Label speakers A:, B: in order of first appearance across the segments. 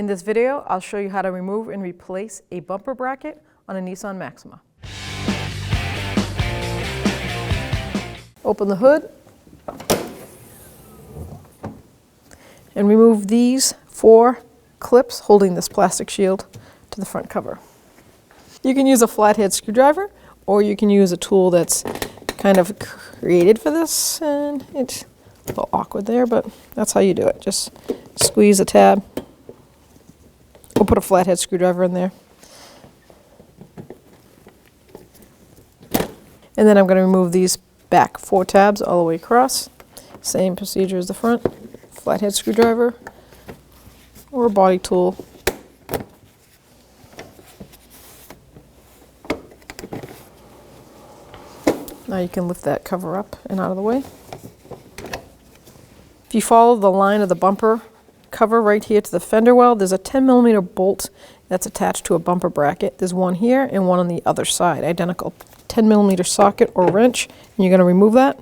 A: In this video, I'll show you how to remove and replace a bumper bracket on a Nissan Maxima. Open the hood and remove these 4 clips holding this plastic shield to the front cover. You can use a flathead screwdriver, or you can use a tool that's kind of created for this, and it's a little awkward there, but that's how you do it. Just squeeze the tab. We'll put a flathead screwdriver in there. And then I'm going to remove these back 4 tabs all the way across. Same procedure as the front. Flathead screwdriver or a body tool. Now you can lift that cover up and out of the way. If you follow the line of the bumper cover right here to the fender well, there's a 10mm bolt that's attached to a bumper bracket. There's one here and one on the other side, identical. 10mm socket or wrench, and you're going to remove that.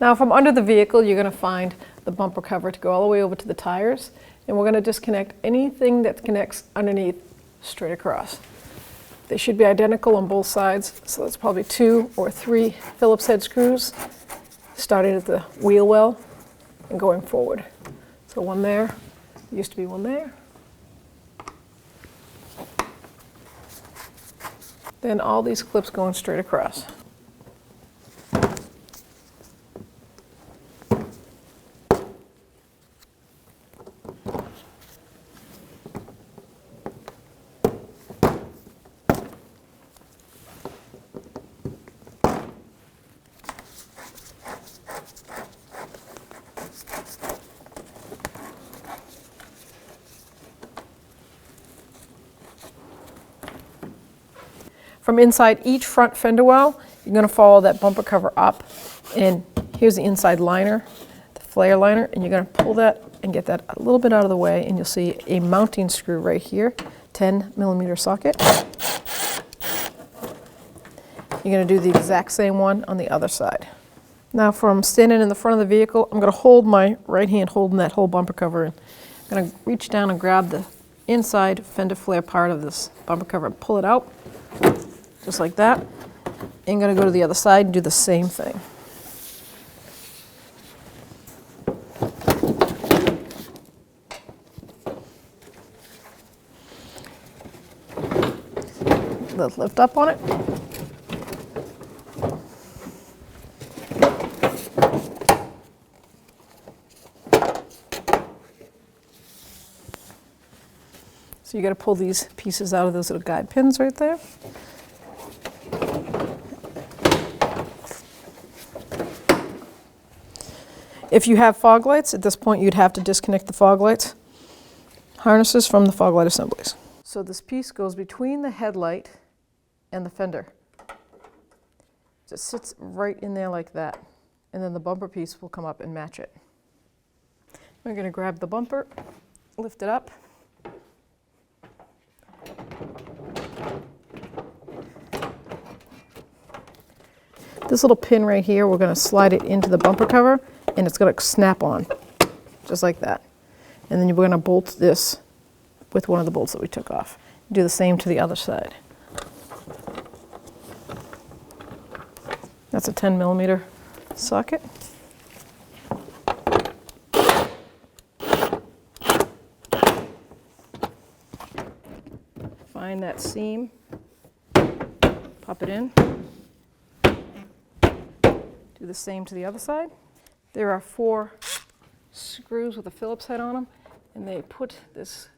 A: Now from under the vehicle, you're going to find the bumper cover to go all the way over to the tires, and we're going to disconnect anything that connects underneath straight across. They should be identical on both sides, so that's probably 2 or 3 Phillips head screws, starting at the wheel well and going forward. So one there, used to be one there. Then all these clips going straight across. From inside each front fender well, you're going to follow that bumper cover up, and here's the inside liner, the flare liner, and you're going to pull that and get that a little bit out of the way, and you'll see a mounting screw right here, 10mm socket. You're going to do the exact same one on the other side. Now from standing in the front of the vehicle, I'm going to hold my right hand holding that whole bumper cover, and I'm going to reach down and grab the inside fender flare part of this bumper cover and pull it out. Just like that. I'm going to go to the other side and do the same thing. Let's lift up on it. So you got to pull these pieces out of those little guide pins right there. If you have fog lights, at this point you'd have to disconnect the fog lights harnesses from the fog light assemblies. So this piece goes between the headlight and the fender. It sits right in there like that, and then the bumper piece will come up and match it. We're going to grab the bumper, lift it up. This little pin right here, we're going to slide it into the bumper cover, and it's going to snap on, just like that. And then we're going to bolt this with one of the bolts that we took off. Do the same to the other side. That's a 10mm socket. Find that seam, pop it in. Do the same to the other side. There are 4 screws with a Phillips head on them, and they put this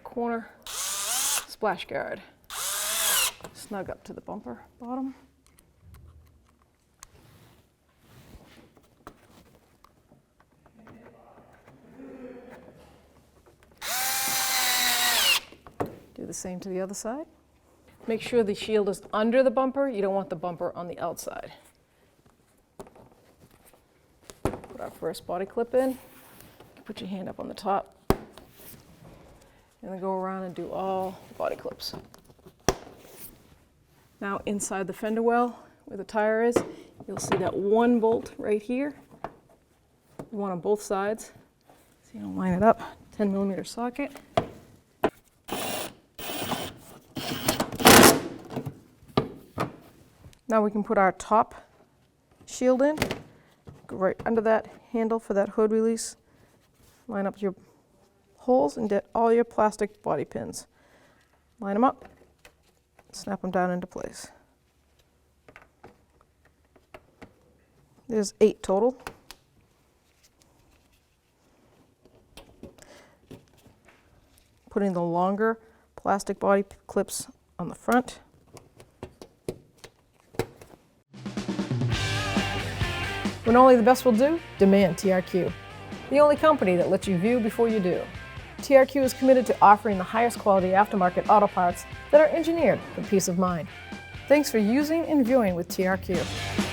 A: corner splash guard snug up to the bumper bottom. Do the same to the other side. Make sure the shield is under the bumper. You don't want the bumper on the outside. Put our first body clip in. Put your hand up on the top. And then go around and do all the body clips. Now inside the fender well, where the tire is, you'll see that one bolt right here. You want on both sides. So you don't line it up. 10mm socket. Now we can put our top shield in. Go right under that handle for that hood release. Line up your holes and get all your plastic body pins. Line them up, snap them down into place. There's 8 total. Putting the longer plastic body clips on the front. When only the best will do, demand TRQ. The only company that lets you view before you do. TRQ is committed to offering the highest quality aftermarket auto parts that are engineered for peace of mind. Thanks for using and viewing with TRQ.